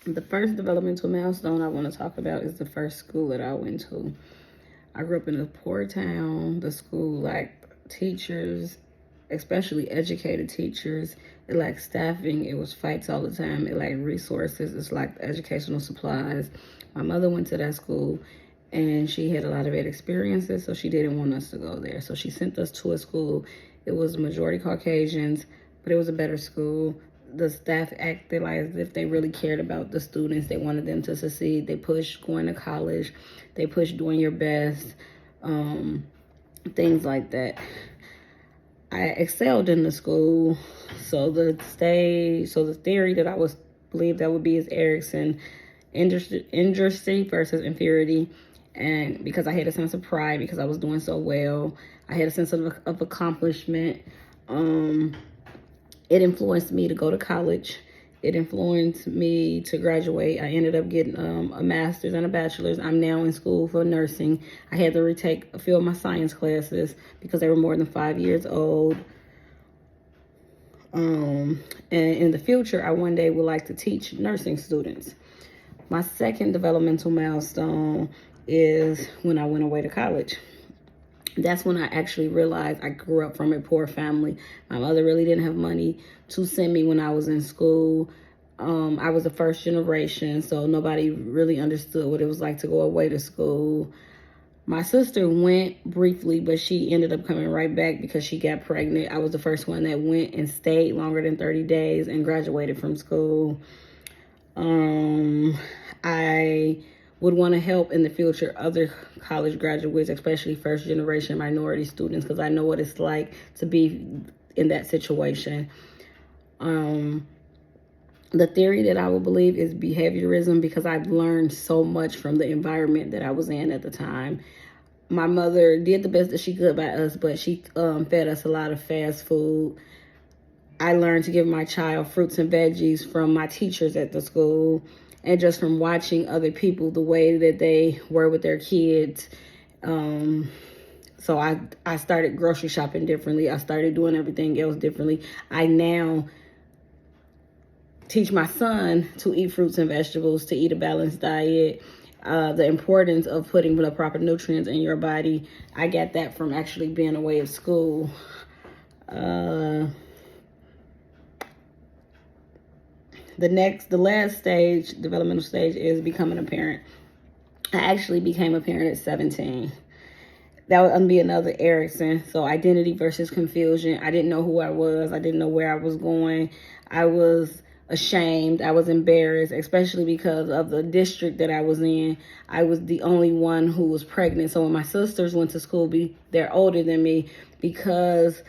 The first developmental milestone I want to talk about is the first school that I went to. I grew up in a poor town. The school lacked teachers, especially educated teachers. It lacked staffing. It was fights all the time. It lacked resources. It's lacked educational supplies. My mother went to that school and she had a lot of bad experiences, so she didn't want us to go there. So she sent us to a school. It was majority Caucasians, but it was a better school. The staff acted like as if they really cared about the students. They wanted them to succeed. They pushed going to college. They pushed doing your best, things like that. I excelled in the school. So the theory that I was believe that would be is Erikson, industry versus inferiority. And because I had a sense of pride because I was doing so well, I had a sense of accomplishment. It influenced me to go to college. It influenced me to graduate. I ended up getting a master's and a bachelor's. I'm now in school for nursing. I had to retake a few of my science classes because they were more than 5 years old. And in the future, I one day would like to teach nursing students. My second developmental milestone is when I went away to college. That's when I actually realized I grew up from a poor family. My mother really didn't have money to send me when I was in school. I was the first generation, so nobody really understood what it was like to go away to school. My sister went briefly, but she ended up coming right back because she got pregnant. I was the first one that went and stayed longer than 30 days and graduated from school. I would want to help in the future other college graduates, especially first generation minority students, because I know what it's like to be in that situation. The theory that I would believe is behaviorism because I've learned so much from the environment that I was in at the time. My mother did the best that she could by us, but she fed us a lot of fast food. I learned to give my child fruits and veggies from my teachers at the school and just from watching other people, the way that they were with their kids. So I started grocery shopping differently. I started doing everything else differently. I now teach my son to eat fruits and vegetables, to eat a balanced diet, the importance of putting the proper nutrients in your body. I got that from actually being away at school. The last stage, developmental stage, is becoming a parent. I actually became a parent at 17. That would be another Erikson. So identity versus confusion. I didn't know who I was. I didn't know where I was going. I was ashamed. I was embarrassed, especially because of the district that I was in. I was the only one who was pregnant. So when my sisters went to school, they're older than me, because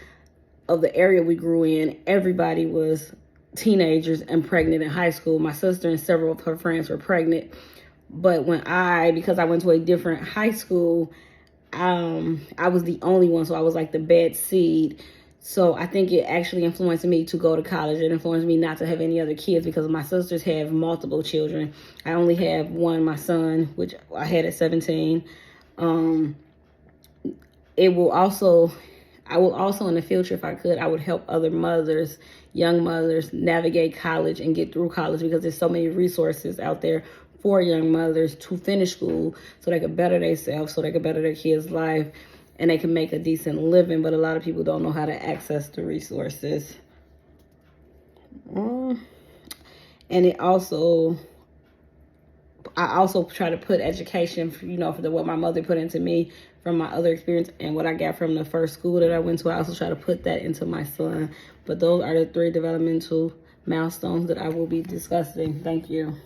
of the area we grew in, everybody was teenagers and pregnant in high school. My sister and several of her friends were pregnant. But because I went to a different high school, I was the only one. So I was like the bad seed. So I think it actually influenced me to go to college. It influenced me not to have any other kids because my sisters have multiple children. I only have one, my son, which I had at 17. I will also in the future, if I could, I would help other mothers, young mothers, navigate college and get through college, because there's so many resources out there for young mothers to finish school so they can better themselves, so they can better their kids' life, and they can make a decent living. But a lot of people don't know how to access the resources. And I also try to put education, for what my mother put into me from my other experience and what I got from the first school that I went to. I also try to put that into my son. But those are the 3 developmental milestones that I will be discussing. Thank you.